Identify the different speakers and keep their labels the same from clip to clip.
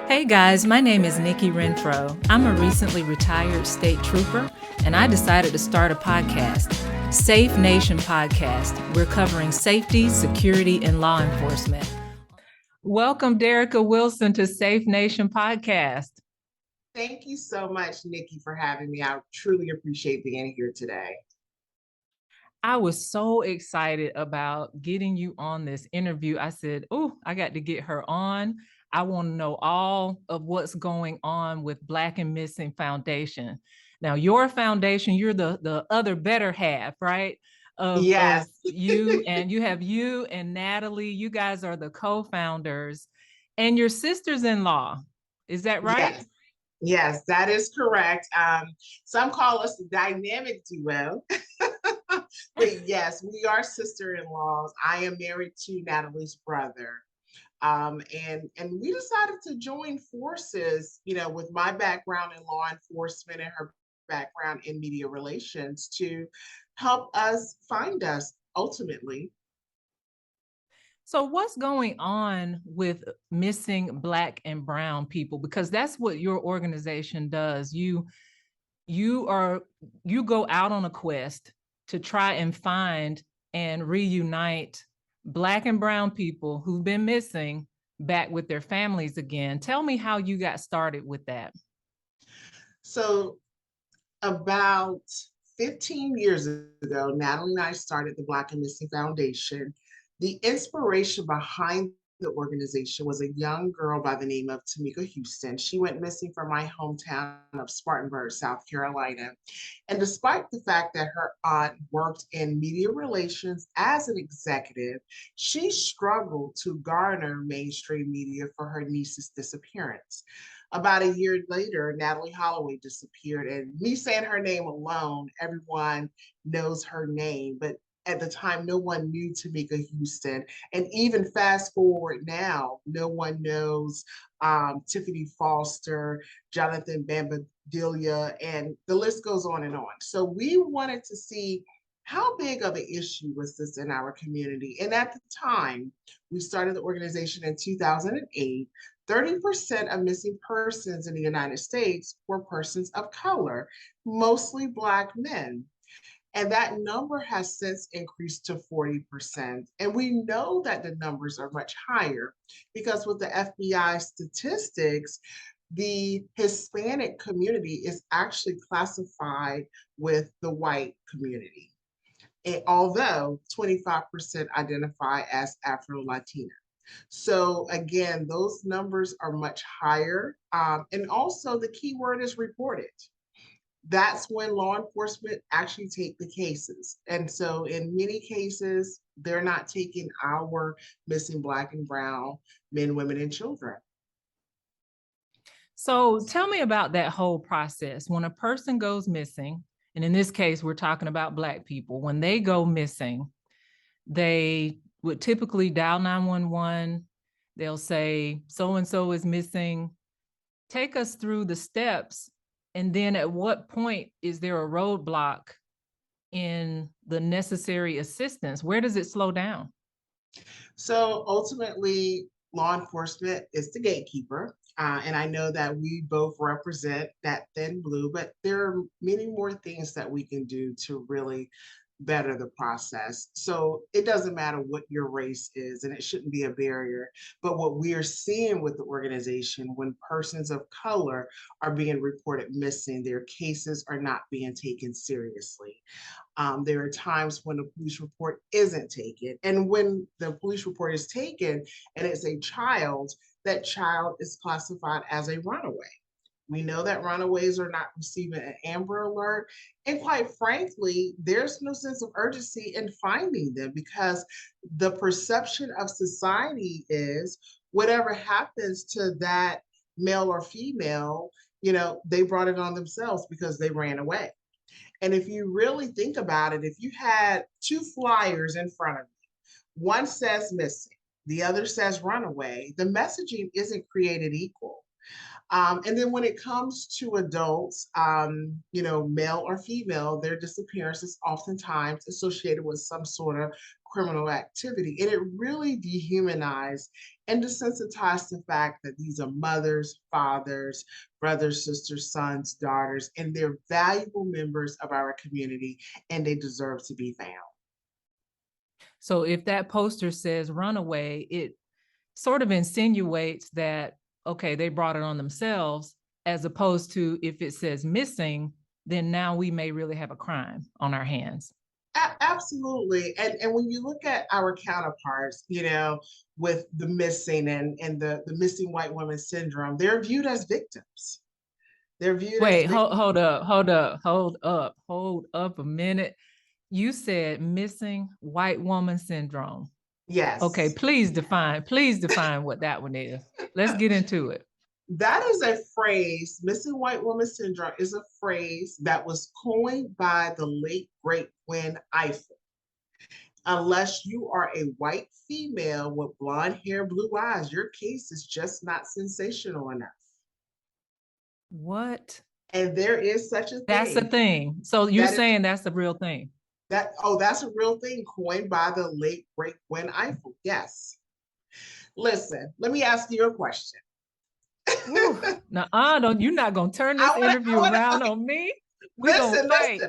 Speaker 1: Hey guys, my name is Nikki Renfroe. I'm a recently retired state trooper, and I decided to start a podcast, Safe Nation Podcast. We're covering safety, security, and law enforcement. Welcome, Derrica Wilson, to Safe Nation Podcast.
Speaker 2: Thank you so much, Nikki, for having me. I truly appreciate being here today.
Speaker 1: I was so excited about getting you on this interview. I said, oh, I got to get her on. I want to know all of what's going on with Black and Missing Foundation. Now, your foundation, you're the other better half, right? Of
Speaker 2: Yes.
Speaker 1: you, and you and Natalie. You guys are the co-founders, and your sisters-in-law. Is that right?
Speaker 2: Yes. Yes, that is correct. Some call us the dynamic duo. But yes, we are sister-in-laws. I am married to Natalie's brother. And we decided to join forces, with my background in law enforcement and her background in media relations to help us find us ultimately.
Speaker 1: So what's going on with missing Black and brown people? Because that's what your organization does. You go out on a quest to try and find and reunite Black and brown people who've been missing back with their families again. Tell me how you got started with that.
Speaker 2: So about 15 years ago, Natalie and I started the Black and Missing Foundation. The inspiration behind the organization was a young girl by the name of Tamika Houston. She went missing from my hometown of Spartanburg, South Carolina. And despite the fact that her aunt worked in media relations as an executive, she struggled to garner mainstream media for her niece's disappearance. About a year later, Natalie Holloway disappeared, and me saying her name alone, everyone knows her name. But at the time, no one knew Tamika Houston. And even fast forward now, no one knows Tiffany Foster, Jonathan Bambadilla, and the list goes on and on. So we wanted to see how big of an issue was this in our community. And at the time, we started the organization in 2008. 30% of missing persons in the United States were persons of color, mostly Black men. And that number has since increased to 40%. And we know that the numbers are much higher because with the FBI statistics, the Hispanic community is actually classified with the white community, and although 25% identify as Afro-Latina. So again, those numbers are much higher. And also the key word is reported. That's when law enforcement actually take the cases. And so in many cases, they're not taking our missing Black and brown men, women, and children.
Speaker 1: So tell me about that whole process. When a person goes missing, and in this case, we're talking about Black people, when they go missing, they would typically dial 911. They'll say, so-and-so is missing. Take us through the steps. And then at what point is there a roadblock in the necessary assistance? Where does it slow down?
Speaker 2: So ultimately, law enforcement is the gatekeeper. And I know that we both represent that thin blue, but there are many more things that we can do to really better the process. So it doesn't matter what your race is, and it shouldn't be a barrier. But what we are seeing with the organization, when persons of color are being reported missing, their cases are not being taken seriously. There are times when a police report isn't taken. And when the police report is taken and it's a child, that child is classified as a runaway. We know that runaways are not receiving an Amber Alert. And quite frankly, there's no sense of urgency in finding them because the perception of society is whatever happens to that male or female, they brought it on themselves because they ran away. And if you really think about it, if you had two flyers in front of you, one says missing, the other says runaway, the messaging isn't created equal. And then when it comes to adults, male or female, their disappearance is oftentimes associated with some sort of criminal activity. And it really dehumanized and desensitized the fact that these are mothers, fathers, brothers, sisters, sons, daughters, and they're valuable members of our community, and they deserve to be found.
Speaker 1: So if that poster says runaway, it sort of insinuates that, okay, they brought it on themselves, as opposed to if it says missing, then now we may really have a crime on our hands.
Speaker 2: Absolutely. And when you look at our counterparts, with the missing and the missing white woman syndrome, they're viewed as victims. They're viewed as
Speaker 1: Wait,
Speaker 2: victims.
Speaker 1: hold up a minute. You said missing white woman syndrome. Okay,
Speaker 2: Yes.
Speaker 1: please define what that one is. Let's get into it.
Speaker 2: That is a phrase, missing white woman syndrome is a phrase that was coined by the late great Gwen Ifill. Unless you are a white female with blonde hair, blue eyes, your case is just not sensational enough.
Speaker 1: What?
Speaker 2: And there is such a thing.
Speaker 1: That's a thing. So you're saying that's a real thing?
Speaker 2: That's a real thing coined by the late great Gwen Ifill. Yes. Listen, let me ask you a question.
Speaker 1: No, you're not gonna turn this interview around on me. We're gonna fight.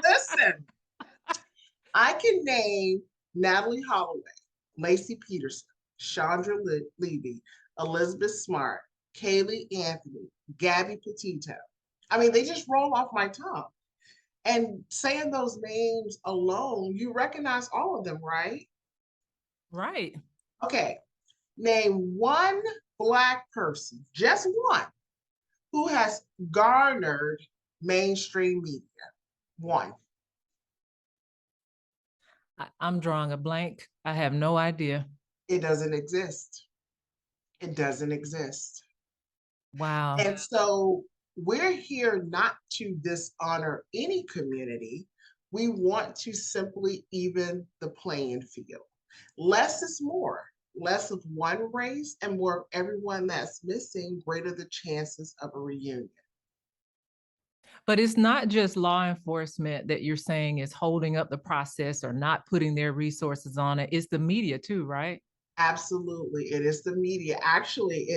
Speaker 2: Listen. I can name Natalie Holloway, Lacey Peterson, Chandra Levy, Elizabeth Smart, Kaylee Anthony, Gabby Petito. I mean, they just roll off my tongue. And saying those names alone, you recognize all of them, right?
Speaker 1: Right.
Speaker 2: Okay. Name one Black person, just one, who has garnered mainstream media. One.
Speaker 1: I'm drawing a blank. I have no idea.
Speaker 2: It doesn't exist. It doesn't exist.
Speaker 1: Wow.
Speaker 2: And so we're here not to dishonor any community. We want to simply even the playing field. Less is more. Less of one race and more of everyone that's missing, greater the chances of a reunion.
Speaker 1: But it's not just law enforcement that you're saying is holding up the process or not putting their resources on it. It's the media too, right?
Speaker 2: Absolutely. It is the media. Actually,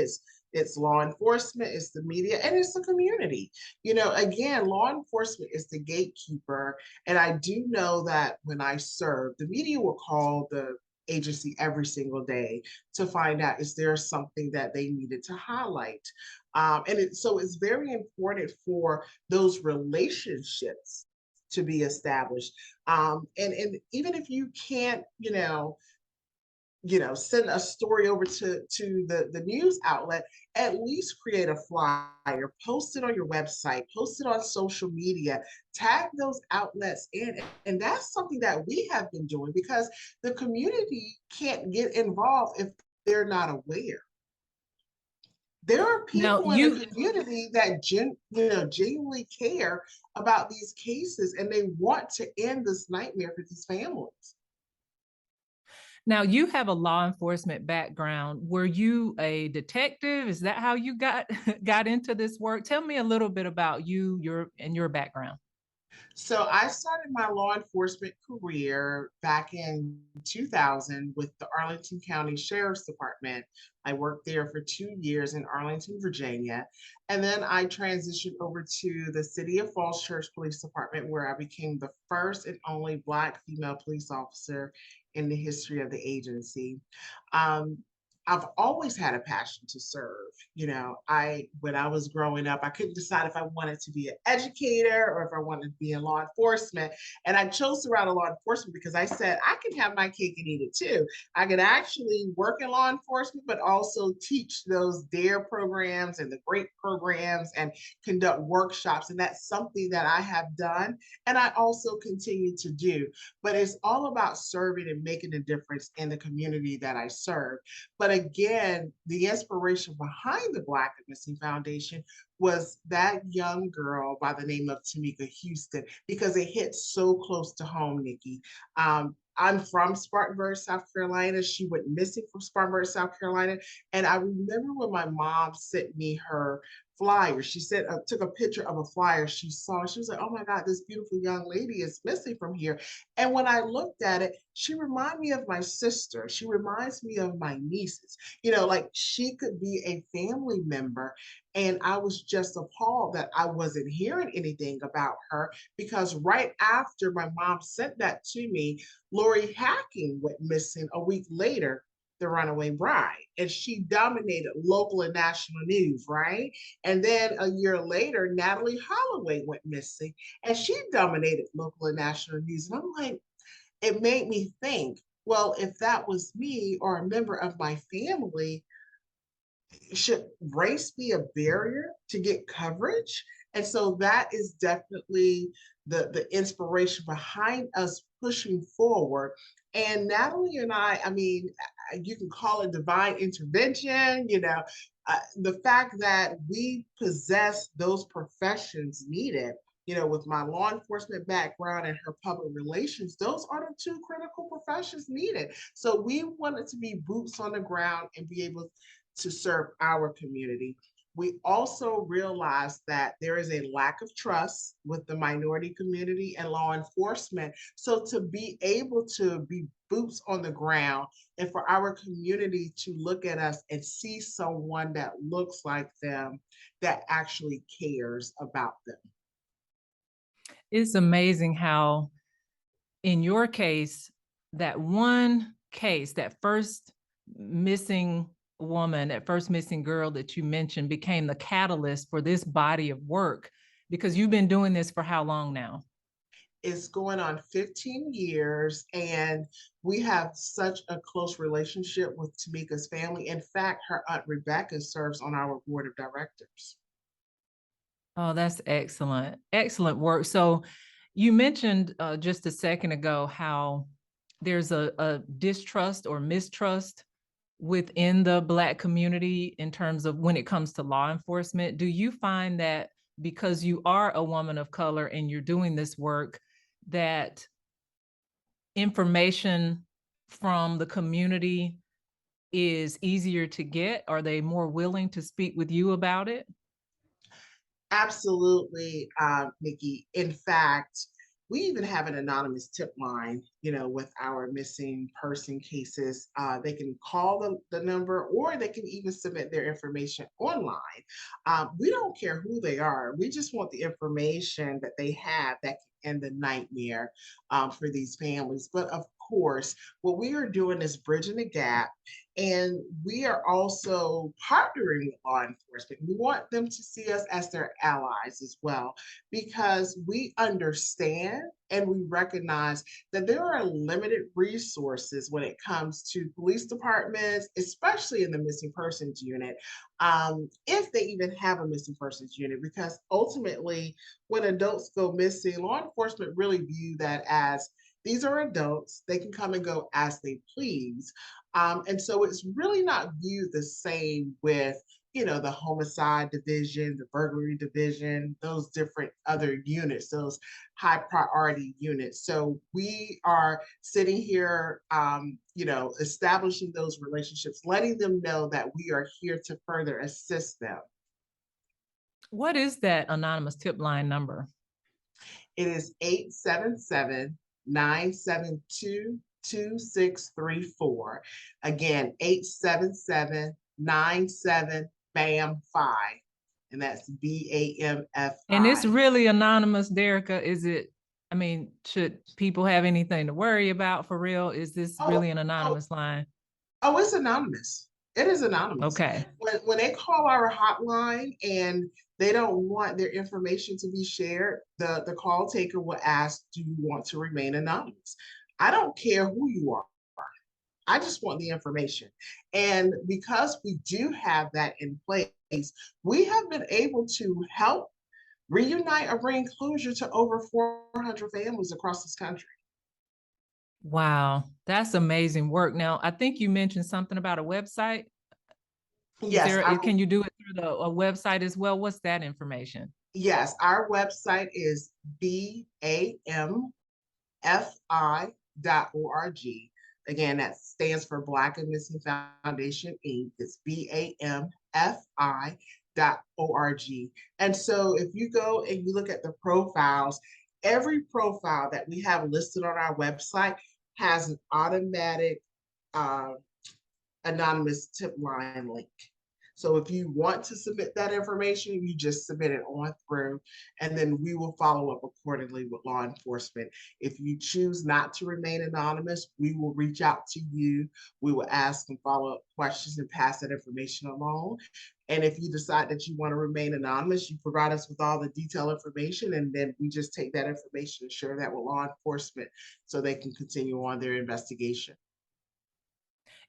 Speaker 2: it's law enforcement, it's the media, and it's the community. Again, law enforcement is the gatekeeper. And I do know that when I served, the media will call the agency every single day to find out is there something that they needed to highlight. So it's very important for those relationships to be established. And even if you can't, send a story over to the news outlet, at least create a flyer, post it on your website, post it on social media, tag those outlets in. And that's something that we have been doing because the community can't get involved if they're not aware. There are people in the community that genuinely care about these cases, and they want to end this nightmare for these families.
Speaker 1: Now, you have a law enforcement background. Were you a detective? Is that how you got into this work? Tell me a little bit about your background.
Speaker 2: So I started my law enforcement career back in 2000 with the Arlington County Sheriff's Department. I worked there for 2 years in Arlington, Virginia. And then I transitioned over to the City of Falls Church Police Department, where I became the first and only Black female police officer in the history of the agency. I've always had a passion to serve. When I was growing up, I couldn't decide if I wanted to be an educator or if I wanted to be in law enforcement. And I chose to route in law enforcement because I said I can have my cake and eat it too. I could actually work in law enforcement, but also teach those DARE programs and the GREAT programs and conduct workshops. And that's something that I have done and I also continue to do. But it's all about serving and making a difference in the community that I serve. But again, the inspiration behind the Black and Missing Foundation was that young girl by the name of Tamika Houston, because it hit so close to home, Nikki. I'm from Spartanburg, South Carolina. She went missing from Spartanburg, South Carolina. And I remember when my mom sent me her flyer. She said, took a picture of a flyer she saw. She was like, oh my God, this beautiful young lady is missing from here. And when I looked at it, she reminded me of my sister. She reminds me of my nieces. You know, like she could be a family member. And I was just appalled that I wasn't hearing anything about her, because right after my mom sent that to me, Lori Hacking went missing a week later, the runaway bride, and she dominated local and national news, right? And then a year later, Natalie Holloway went missing, and she dominated local and national news. And I'm like, it made me think, well, if that was me or a member of my family, should race be a barrier to get coverage? And so that is definitely the inspiration behind us pushing forward. And Natalie and I mean, you can call it divine intervention, you know, the fact that we possess those professions needed, you know, with my law enforcement background and her public relations, those are the two critical professions needed. So we wanted to be boots on the ground and be able to serve our community. We also realized that there is a lack of trust with the minority community and law enforcement. So to be able to be boots on the ground and for our community to look at us and see someone that looks like them, that actually cares about them.
Speaker 1: It's amazing how, in your case, that one case, that first missing woman, that first missing girl that you mentioned, became the catalyst for this body of work, because you've been doing this for how long now?
Speaker 2: It's going on 15 years, and we have such a close relationship with Tamika's family. In fact, her aunt Rebecca serves on our board of directors.
Speaker 1: Oh, that's excellent. Excellent work. So you mentioned just a second ago how there's a distrust or mistrust within the Black community in terms of when it comes to law enforcement. Do you find that because you are a woman of color and you're doing this work, that information from the community is easier to get? Are they more willing to speak with you about it?
Speaker 2: Absolutely, Nikki. In fact, we even have an anonymous tip line, you know, with our missing person cases. They can call the number, or they can even submit their information online. We don't care who they are. We just want the information that they have that can end the nightmare for these families. But of course, what we are doing is bridging the gap, and we are also partnering with law enforcement. We want them to see us as their allies as well, because we understand and we recognize that there are limited resources when it comes to police departments, especially in the missing persons unit, if they even have a missing persons unit. Because ultimately, when adults go missing, law enforcement really view that as these are adults, they can come and go as they please. And so it's really not viewed the same with, you know, the homicide division, the burglary division, those different other units, those high priority units. So we are sitting here, you know, establishing those relationships, letting them know that we are here to further assist them.
Speaker 1: What is that anonymous tip line number?
Speaker 2: It is 877-972-2634. Again, 877-97 BAMFI. And that's BAMFI.
Speaker 1: And it's really anonymous, Derrica. Is it, I mean, should people have anything to worry about for real? Is this really an anonymous line?
Speaker 2: Oh, it's anonymous. It is anonymous.
Speaker 1: Okay.
Speaker 2: When they call our hotline and they don't want their information to be shared, the call taker will ask, do you want to remain anonymous? I don't care who you are. I just want the information. And because we do have that in place, we have been able to help reunite or bring closure to over 400 families across this country.
Speaker 1: Wow, that's amazing work. Now, I think you mentioned something about a website.
Speaker 2: Yes.
Speaker 1: Can you do it through a website as well? What's that information?
Speaker 2: Yes, our website is BAMFI.org. Again, that stands for Black and Missing Foundation, Inc. It's BAMFI.org. And so if you go and you look at the profiles, every profile that we have listed on our website has an automatic uh, anonymous tip line link. So if you want to submit that information, you just submit it on through, and then we will follow up accordingly with law enforcement. If you choose not to remain anonymous, we will reach out to you. We will ask some follow-up questions and pass that information along. And if you decide that you want to remain anonymous, you provide us with all the detailed information, and then we just take that information and share that with law enforcement so they can continue on their investigation.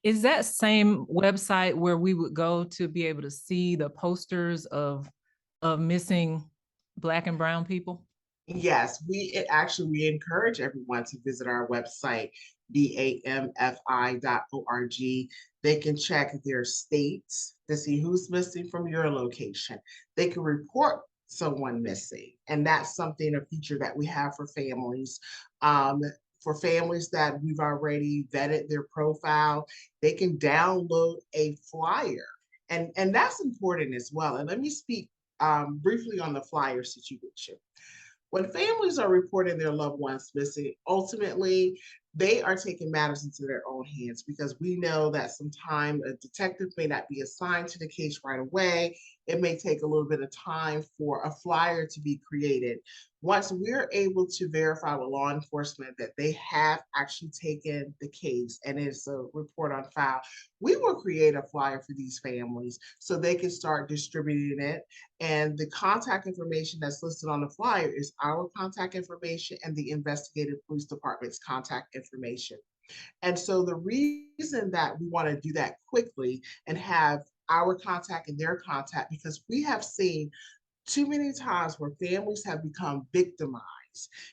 Speaker 1: Is that same website where we would go to be able to see the posters of missing Black and brown people?
Speaker 2: Yes, we encourage everyone to visit our website, BAMFI.org. They can check their states to see who's missing from your location. They can report someone missing, and that's something, a feature that we have for families. For families that we've already vetted their profile, they can download a flyer. And that's important as well. And let me speak briefly on the flyer situation. When families are reporting their loved ones missing, ultimately, they are taking matters into their own hands, because we know that sometimes a detective may not be assigned to the case right away. It may take a little bit of time for a flyer to be created. Once we're able to verify with law enforcement that they have actually taken the case and it's a report on file, we will create a flyer for these families so they can start distributing it. And the contact information that's listed on the flyer is our contact information and the investigative police department's contact information. And so the reason that we want to do that quickly and have our contact and their contact, because we have seen too many times where families have become victimized.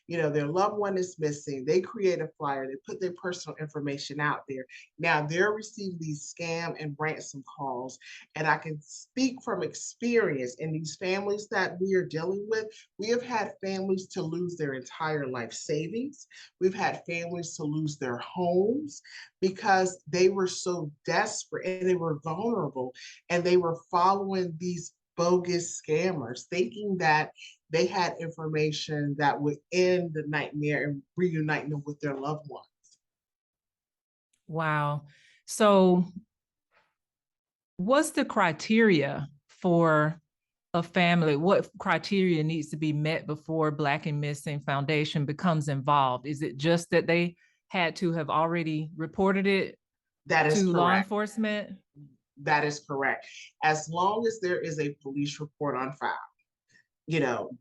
Speaker 2: You know, their loved one is missing. They create a flyer, they put their personal information out there. Now they're receiving these scam and ransom calls. And I can speak from experience in these families that we are dealing with. We have had families to lose their entire life savings. We've had families to lose their homes because they were so desperate and they were vulnerable, and they were following these bogus scammers, thinking that they had information that would end the nightmare and reunite them with their loved ones.
Speaker 1: Wow. So what's the criteria for a family? What criteria needs to be met before Black and Missing Foundation becomes involved? Is it just that they had to have already reported it
Speaker 2: That is
Speaker 1: to law
Speaker 2: correct.
Speaker 1: enforcement?
Speaker 2: That is correct. As long as there is a police report on file, you know,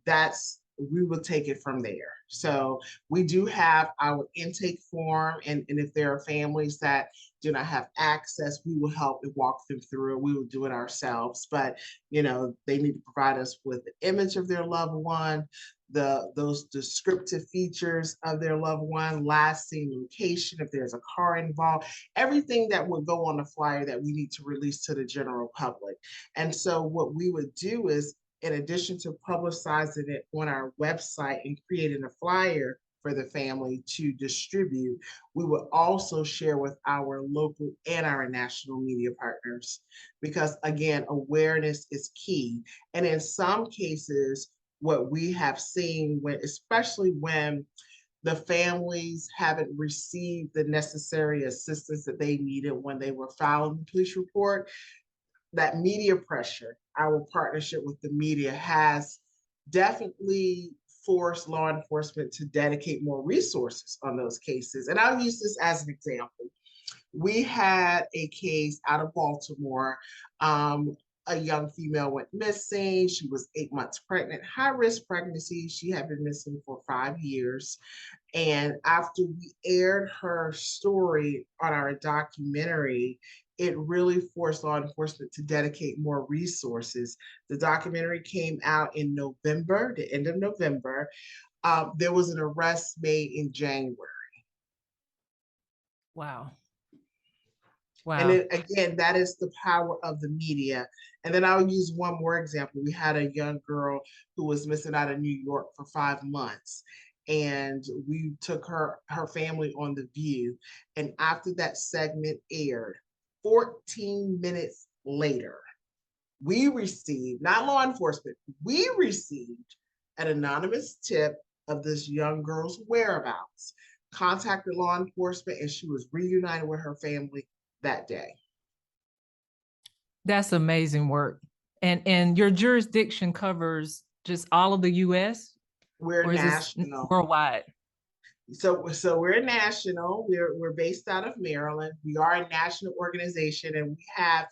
Speaker 2: we will take it from there. So we do have our intake form, and if there are families that do not have access, we will help and walk them through. We will do it ourselves, but you know, they need to provide us with the image of their loved one, those descriptive features of their loved one, last seen location, if there's a car involved, everything that would go on the flyer that we need to release to the general public. And so what we would do is, in addition to publicizing it on our website and creating a flyer for the family to distribute, we will also share with our local and our national media partners, because again, awareness is key. And in some cases, what we have seen, especially when the families haven't received the necessary assistance that they needed when they were filing the police report, that media pressure, our partnership with the media, has definitely forced law enforcement to dedicate more resources on those cases. And I'll use this as an example. We had a case out of Baltimore. A young female went missing. She was 8 months pregnant, high risk pregnancy. She had been missing for 5 years. And after we aired her story on our documentary, it really forced law enforcement to dedicate more resources. The documentary came out in November, the end of November. There was an arrest made in January.
Speaker 1: Wow.
Speaker 2: And
Speaker 1: Wow.
Speaker 2: then again, that is the power of the media. And then I'll use one more example. We had a young girl who was missing out of New York for 5 months. And we took her family on The View. And after that segment aired, 14 minutes later, we received, not law enforcement, we received an anonymous tip of this young girl's whereabouts, contacted law enforcement, and she was reunited with her family that day.
Speaker 1: That's amazing work. And your jurisdiction covers just all of the US,
Speaker 2: We're
Speaker 1: or is this
Speaker 2: national.
Speaker 1: worldwide?
Speaker 2: So we're national. We're based out of Maryland. We are a national organization, and we have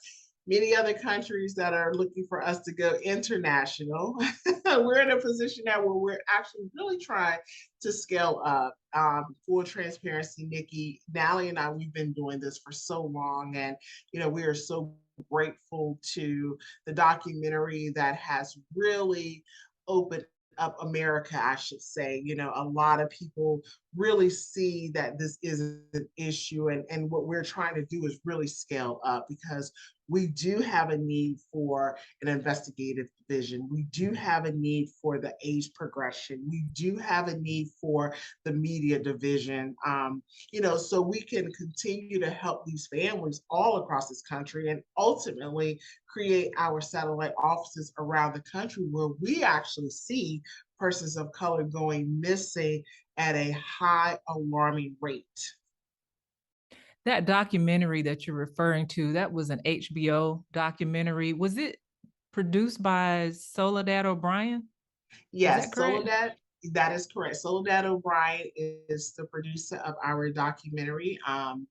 Speaker 2: many other countries that are looking for us to go international. We're in a position now where we're actually really trying to scale up. Full transparency, Nikki, Nally and I, we've been doing this for so long, and we are so grateful to the documentary that has really opened up America, I should say. A lot of people really see that this is an issue, and what we're trying to do is really scale up, because we do have a need for an investigative division. We do have a need for the age progression. We do have a need for the media division, so we can continue to help these families all across this country, and ultimately create our satellite offices around the country where we actually see persons of color going missing at a high alarming rate.
Speaker 1: That documentary that you're referring to, that was an HBO documentary. Was it produced by Soledad O'Brien?
Speaker 2: Yes, Soledad, that is correct. Soledad O'Brien is the producer of our documentary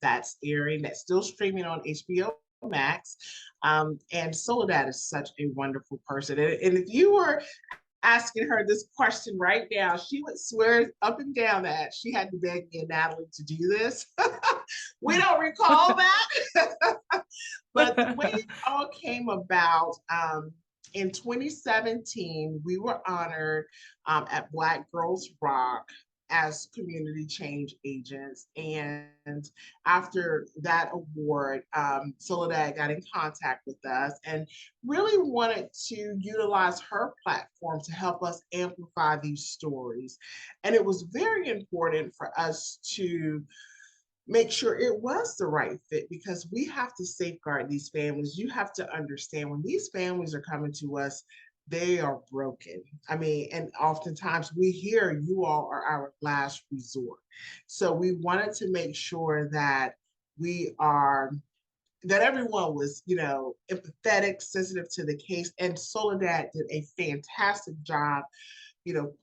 Speaker 2: that's airing, that's still streaming on HBO Max. And Soledad is such a wonderful person. And if you were asking her this question right now, she would swear up and down that she had to beg me and Natalie to do this. We don't recall that. But the way it all came about, in 2017, we were honored at Black Girls Rock as community change agents. And after that award, Soledad got in contact with us and really wanted to utilize her platform to help us amplify these stories. And it was very important for us to make sure it was the right fit, because we have to safeguard these families. You have to understand, when these families are coming to us, they are broken. I mean, and oftentimes we hear you all are our last resort. So we wanted to make sure that that everyone was, empathetic, sensitive to the case. And Soledad did a fantastic job,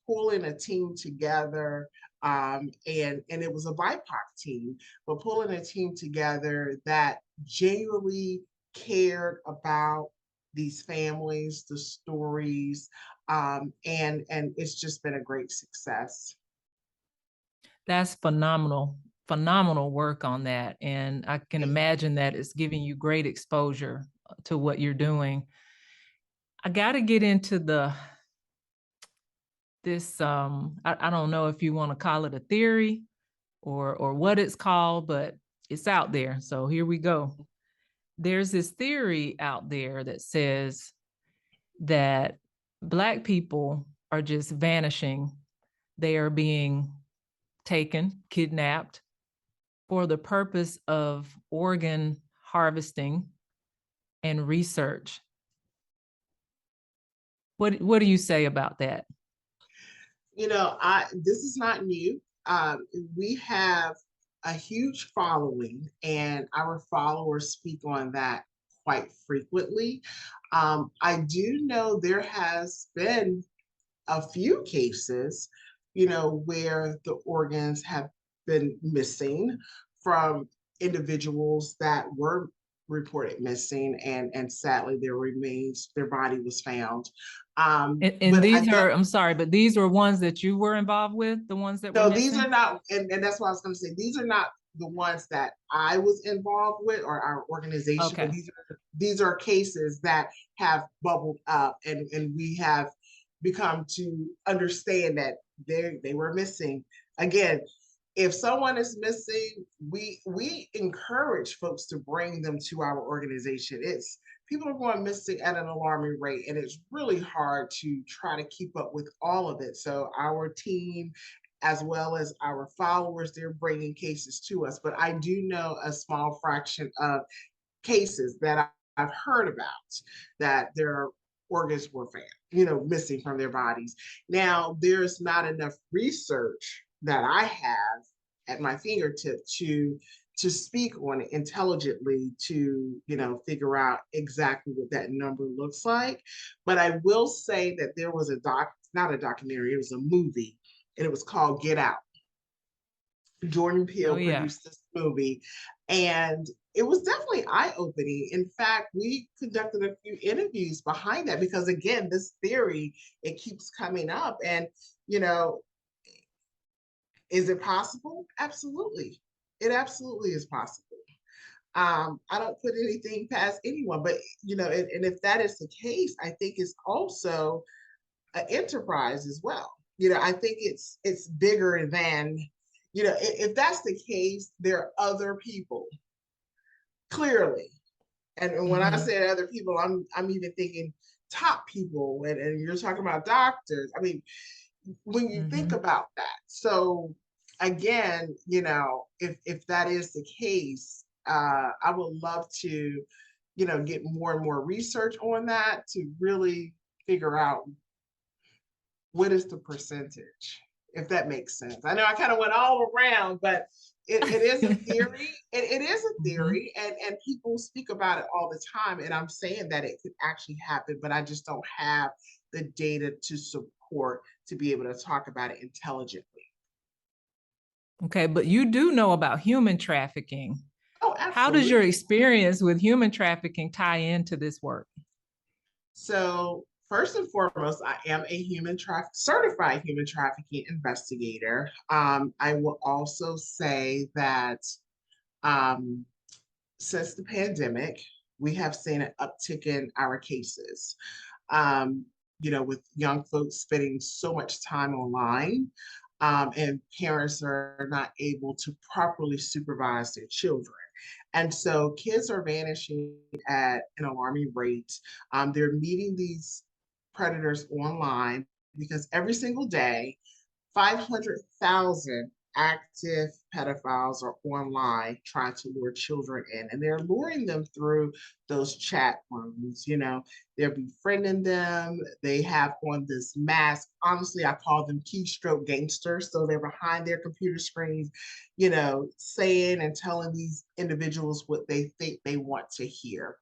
Speaker 2: pulling a team together. And it was a BIPOC team, but pulling a team together that genuinely cared about these families, the stories, and it's just been a great success.
Speaker 1: That's phenomenal work on that. And I can imagine that it's giving you great exposure to what you're doing. I got to get into this, I don't know if you want to call it a theory or what it's called, but it's out there. So here we go. There's this theory out there that says that Black people are just vanishing. They are being taken, kidnapped for the purpose of organ harvesting and research. What do you say about that?
Speaker 2: This is not new. We have a huge following, and our followers speak on that quite frequently. I do know there has been a few cases, where the organs have been missing from individuals that were reported missing, and sadly their body was found.
Speaker 1: And these are, I'm sorry, but these are ones that you were involved with, the ones that were missing?
Speaker 2: These are not, and that's what I was going to say. These are not the ones that I was involved with or our organization,
Speaker 1: okay.
Speaker 2: But these are cases that have bubbled up, and we have become to understand that they were missing. Again, if someone is missing, we encourage folks to bring them to our organization. People are going missing at an alarming rate, and it's really hard to try to keep up with all of it. So our team, as well as our followers, they're bringing cases to us. But I do know a small fraction of cases that I've heard about, that their organs were found, missing from their bodies. Now, there's not enough research that I have at my fingertip to speak on it intelligently to, figure out exactly what that number looks like. But I will say that there was not a documentary, it was a movie, and it was called Get Out. Jordan
Speaker 1: Oh,
Speaker 2: Peele
Speaker 1: yeah.
Speaker 2: produced this movie, and it was definitely eye-opening. In fact, we conducted a few interviews behind that because, again, this theory, it keeps coming up. And, you know, is it possible? Absolutely. It absolutely is possible. I don't put anything past anyone, but, and if that is the case, I think it's also an enterprise as well. I think it's bigger than, if that's the case, there are other people, clearly. And when I
Speaker 1: Mm-hmm.
Speaker 2: say other people, I'm even thinking top people, and you're talking about doctors. I mean, when you think
Speaker 1: Mm-hmm.
Speaker 2: about that. So again, if that is the case, I would love to, get more and more research on that to really figure out what is the percentage, if that makes sense. I know I kind of went all around, but it is a theory. It is a
Speaker 1: Mm-hmm.
Speaker 2: theory, and people speak about it all the time. And I'm saying that it could actually happen, but I just don't have the data to support to be able to talk about it intelligently.
Speaker 1: Okay, but you do know about human trafficking.
Speaker 2: Oh,
Speaker 1: How does your
Speaker 2: absolutely.
Speaker 1: experience with human trafficking tie into this work?
Speaker 2: So first and foremost, I am a certified human trafficking investigator. I will also say that um, since the pandemic, we have seen an uptick in our cases. Um, with young folks spending so much time online, and parents are not able to properly supervise their children. And so kids are vanishing at an alarming rate. They're meeting these predators online because every single day, 500,000 active pedophiles are online trying to lure children in, and they're luring them through those chat rooms. They're befriending them. They have on this mask. Honestly, I call them keystroke gangsters. So they're behind their computer screens, saying and telling these individuals what they think they want to hear.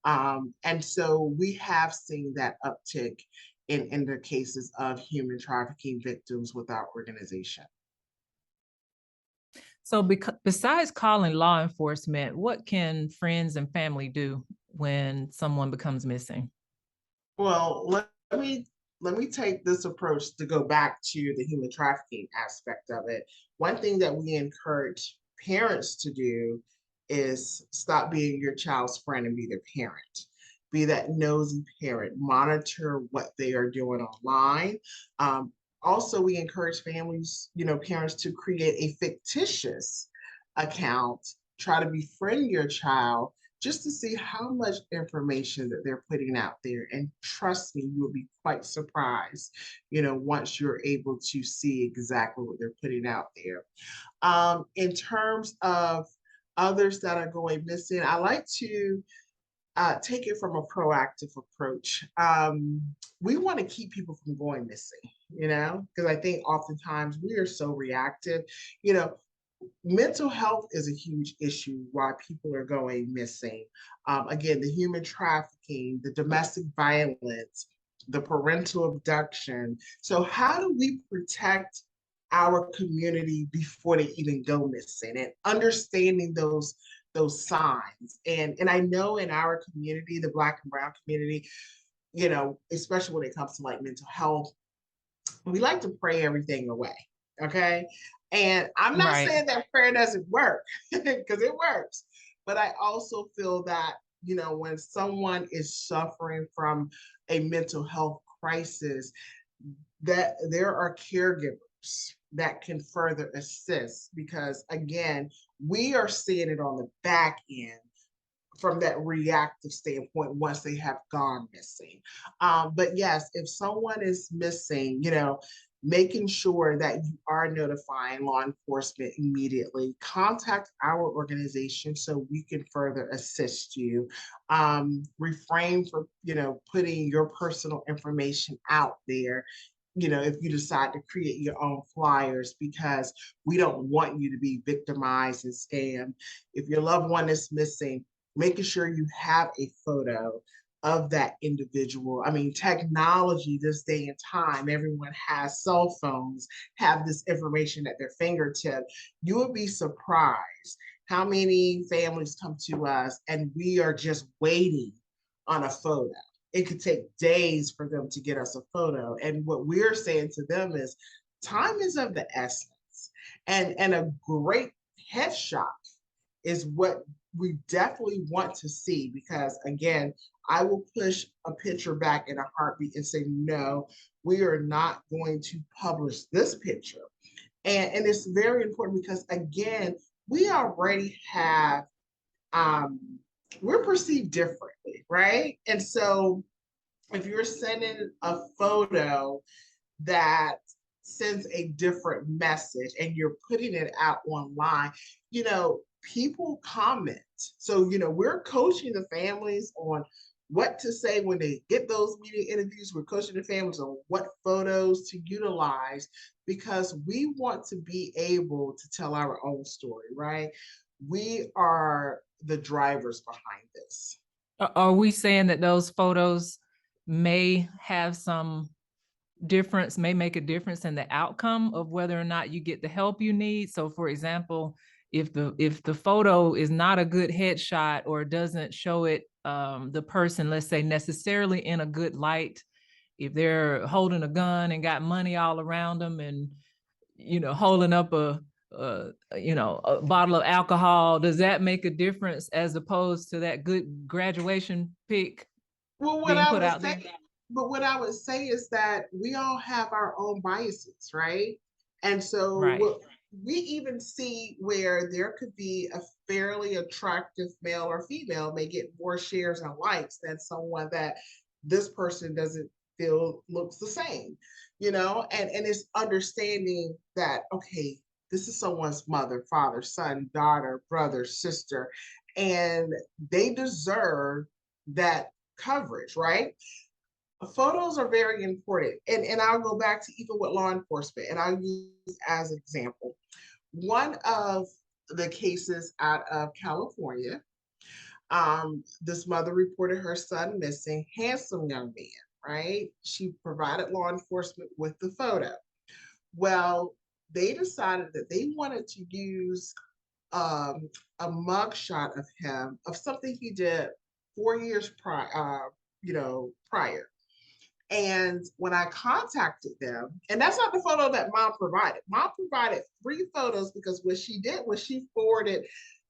Speaker 2: And so we have seen that uptick in the cases of human trafficking victims with our organization.
Speaker 1: So besides calling law enforcement, what can friends and family do when someone becomes missing?
Speaker 2: Well, let me take this approach to go back to the human trafficking aspect of it. One thing that we encourage parents to do is stop being your child's friend and be their parent. Be that nosy parent. Monitor what they are doing online. Also, we encourage families, parents to create a fictitious account. Try to befriend your child just to see how much information that they're putting out there. And trust me, you'll be quite surprised, once you're able to see exactly what they're putting out there. In terms of others that are going missing, I like to take it from a proactive approach. We want to keep people from going missing, because I think oftentimes we are so reactive. You know, Mental health is a huge issue why people are going missing. Again, the human trafficking, the domestic violence, the parental abduction. So, how do we protect our community before they even go missing, and understanding those signs? And I know in our community, the Black and Brown community, especially when it comes to like mental health, we like to pray everything away. Okay. And I'm not
Speaker 1: Right.
Speaker 2: saying that prayer doesn't work because it works. But I also feel that, when someone is suffering from a mental health crisis, that there are caregivers that can further assist because, again, we are seeing it on the back end from that reactive standpoint once they have gone missing. But yes, if someone is missing, making sure that you are notifying law enforcement immediately. Contact our organization so we can further assist you. Refrain from, putting your personal information out there, if you decide to create your own flyers, because we don't want you to be victimized and scammed. If your loved one is missing, making sure you have a photo of that individual. I mean, technology this day and time, everyone has cell phones, have this information at their fingertip. You would be surprised how many families come to us and we are just waiting on a photo. It could take days for them to get us a photo. And what we're saying to them is time is of the essence. And a great headshot is what we definitely want to see, because again, I will push a picture back in a heartbeat and say, no, we are not going to publish this picture. And it's very important because again, we already have, we're perceived differently, right? And so if you're sending a photo that sends a different message and you're putting it out online, people comment. So, we're coaching the families on what to say when they get those media interviews. We're coaching the families on what photos to utilize, because we want to be able to tell our own story, right? We are the drivers behind this.
Speaker 1: Are we saying that those photos may have some difference, may make a difference in the outcome of whether or not you get the help you need? So for example, if the photo is not a good headshot or doesn't show it, the person, let's say, necessarily in a good light, if they're holding a gun and got money all around them and, holding up a bottle of alcohol, does that make a difference as opposed to that good graduation pic being put out there?
Speaker 2: But what I would say is that we all have our own biases, right? And so right. We even see where there could be a fairly attractive male or female may get more shares and likes than someone that this person doesn't feel looks the same, and it's understanding that, okay, this is someone's mother, father, son, daughter, brother, sister, and they deserve that coverage, right? Photos are very important. And I'll go back to even with law enforcement, and I'll use as an example. One of the cases out of California, this mother reported her son missing, handsome young man, right? She provided law enforcement with the photo. Well, they decided that they wanted to use a mugshot of him, of something he did 4 years prior. And when I contacted them, and that's not the photo that mom provided. Mom provided 3 photos, because what she did was she forwarded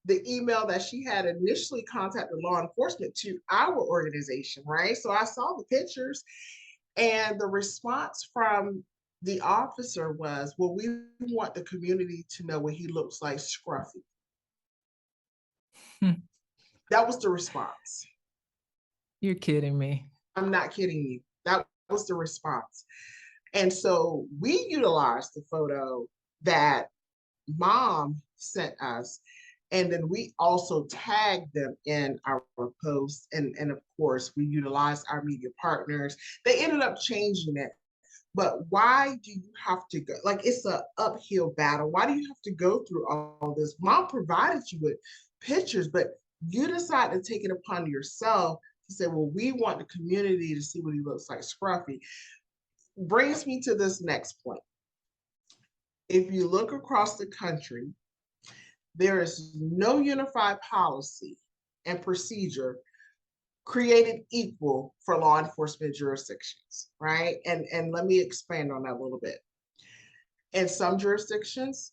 Speaker 2: the email that she had initially contacted law enforcement to our organization, right? So I saw the pictures, and the response from the officer was, well, we want the community to know what he looks like, scruffy. That was the response.
Speaker 1: You're kidding me.
Speaker 2: I'm not kidding you. That was the response. And so we utilized the photo that mom sent us. And then we also tagged them in our posts. And of course, we utilized our media partners. They ended up changing it. But why do you have to go? Like, it's an uphill battle. Why do you have to go through all this? Mom provided you with pictures, but you decide to take it upon yourself to say, well, we want the community to see what he looks like, scruffy. Brings me to this next point. If you look across the country, there is no unified policy and procedure created equal for law enforcement jurisdictions, right? And let me expand on that a little bit. In some jurisdictions,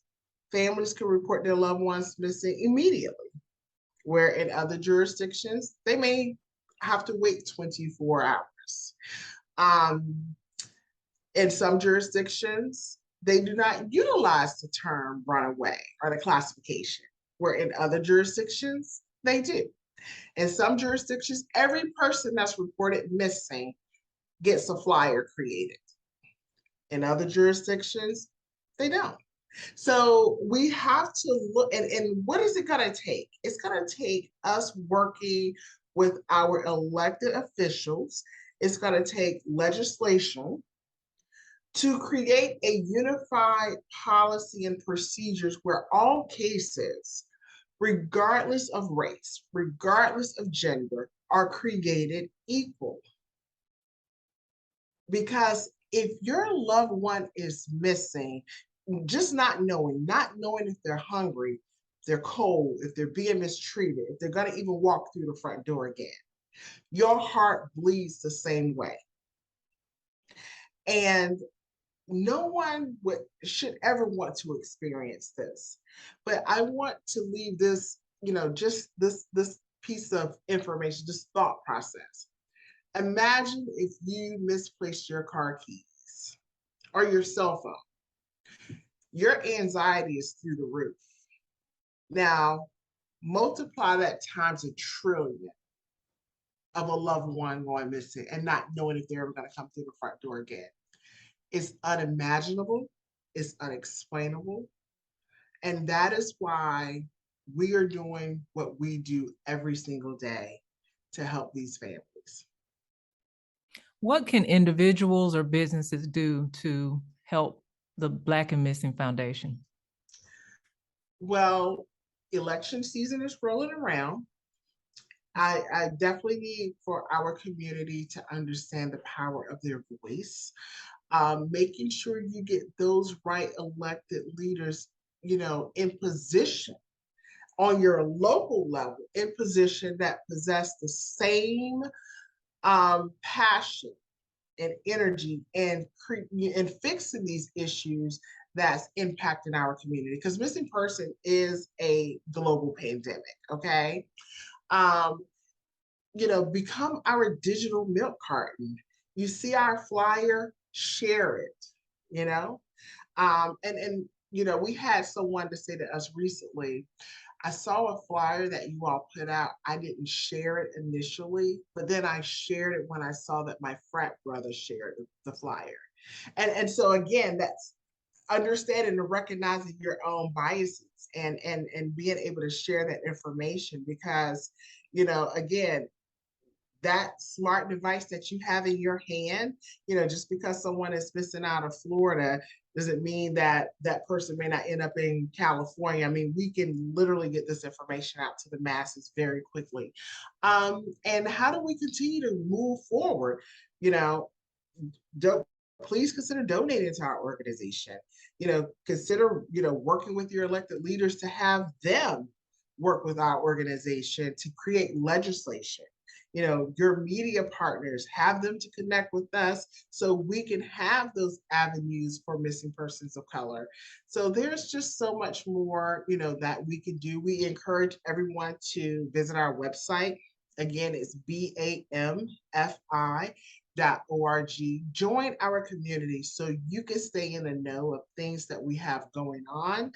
Speaker 2: families can report their loved ones missing immediately, where in other jurisdictions, they may have to wait 24 hours. In some jurisdictions, they do not utilize the term runaway or the classification, where in other jurisdictions, they do. In some jurisdictions, every person that's reported missing gets a flyer created. In other jurisdictions, they don't. So we have to look, and what is it going to take? It's going to take us working with our elected officials. It's going to take legislation to create a unified policy and procedures where all cases, regardless of race, regardless of gender, are created equal. Because if your loved one is missing, just not knowing if they're hungry, if they're cold, if they're being mistreated, if they're going to even walk through the front door again, your heart bleeds the same way. And no one should ever want to experience this. But I want to leave this, just this piece of information, this thought process. Imagine if you misplaced your car keys or your cell phone. Your anxiety is through the roof. Now, multiply that times 1,000,000,000 of a loved one going missing and not knowing if they're ever going to come through the front door again. It's unimaginable. It's unexplainable. And that is why we are doing what we do every single day to help these families.
Speaker 1: What can individuals or businesses do to help the Black and Missing Foundation?
Speaker 2: Well, election season is rolling around. I definitely need for our community to understand the power of their voice. Making sure you get those right elected leaders, in position on your local level, in position that possess the same passion and energy and fixing these issues that's impacting our community. Because missing person is a global pandemic, okay? Become our digital milk carton. You see our flyer, share it, we had someone to say to us recently, I saw a flyer that you all put out. I didn't share it initially, but then I shared it when I saw that my frat brother shared the flyer. And so again, that's understanding and recognizing your own biases and being able to share that information because, again, that smart device that you have in your hand, just because someone is missing out of Florida doesn't mean that that person may not end up in California. I mean, we can literally get this information out to the masses very quickly. And how do we continue to move forward? Please consider donating to our organization. Consider, working with your elected leaders to have them work with our organization to create legislation. Your media partners, have them to connect with us so we can have those avenues for missing persons of color. So there's just so much more, that we can do. We encourage everyone to visit our website. Again, it's BAMFI.org. Join our community so you can stay in the know of things that we have going on.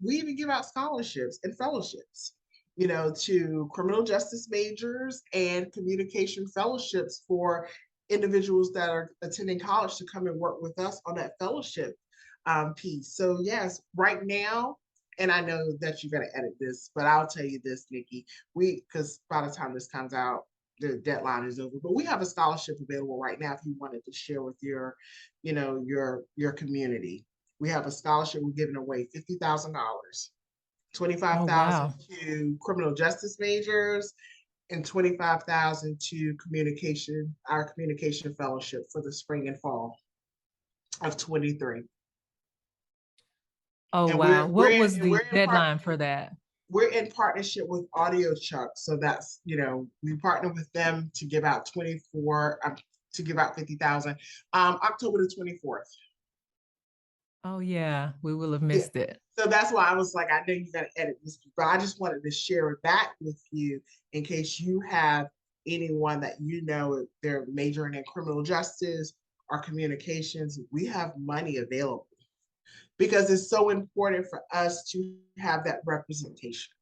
Speaker 2: We even give out scholarships and fellowships, to criminal justice majors and communication fellowships for individuals that are attending college to come and work with us on that fellowship piece. So yes, right now, and I know that you're going to edit this, but I'll tell you this, Nikki, because by the time this comes out, the deadline is over, but we have a scholarship available right now if you wanted to share with your community. We have a scholarship. We're giving away $50,000. 25,000 to criminal justice majors and 25,000 to our communication fellowship for the spring and fall of 23.
Speaker 1: Oh, and wow. What was the deadline for that?
Speaker 2: We're in partnership with Audio Chuck. So that's, we partner with them to give out 50,000, October the 24th.
Speaker 1: Oh yeah, we will have missed it.
Speaker 2: So that's why I was like, I know you got to edit this, but I just wanted to share that with you in case you have anyone that they're majoring in criminal justice or communications. We have money available because it's so important for us to have that representation.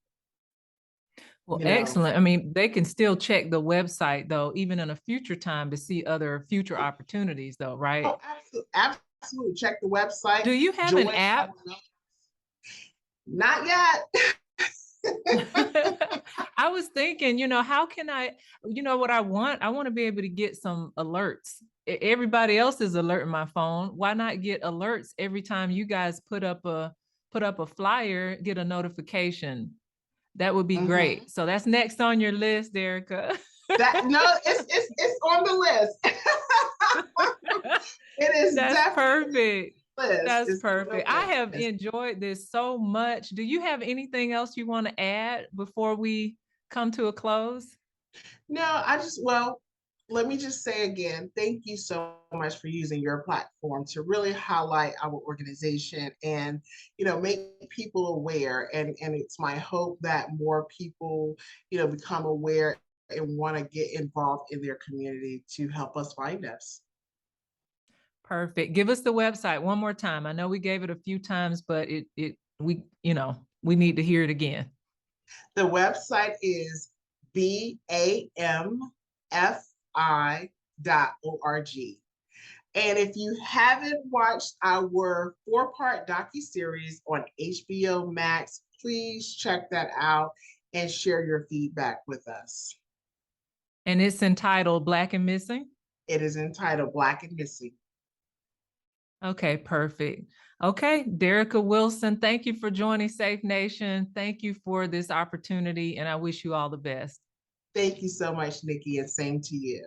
Speaker 1: Well,
Speaker 2: you know.
Speaker 1: excellent. I mean, they can still check the website though, even in a future time to see other future opportunities though, right?
Speaker 2: Oh, absolutely, absolutely. Check the website,
Speaker 1: Do you have an
Speaker 2: join
Speaker 1: app?
Speaker 2: our not yet.
Speaker 1: I was thinking, how can what I want? I want to be able to get some alerts. Everybody else is alerting my phone. Why not get alerts every time you guys put up a flyer, get a notification? That would be
Speaker 2: Mhm.
Speaker 1: great. So that's next on your list, Derrica.
Speaker 2: That no, it's on the list. It is
Speaker 1: That's
Speaker 2: definitely
Speaker 1: perfect.
Speaker 2: on the list.
Speaker 1: That's
Speaker 2: It's on
Speaker 1: perfect. I
Speaker 2: the
Speaker 1: have
Speaker 2: list.
Speaker 1: enjoyed this so much. Do you have anything else you want to add before we come to a close?
Speaker 2: No, well, let me just say again, thank you so much for using your platform to really highlight our organization and, make people aware. And it's my hope that more people, become aware and want to get involved in their community to help us find us.
Speaker 1: Perfect. Give us the website one more time. I know we gave it a few times, but we need to hear it again.
Speaker 2: The website is BAMFI.org. And if you haven't watched our 4-part docuseries on HBO Max, please check that out and share your feedback with us.
Speaker 1: And it's entitled Black and Missing.
Speaker 2: It is entitled Black and Missing.
Speaker 1: Okay, perfect. Okay, Derrica Wilson, thank you for joining Safe Nation. Thank you for this opportunity, and I wish you all the best.
Speaker 2: Thank you so much, Nikki, and same to you.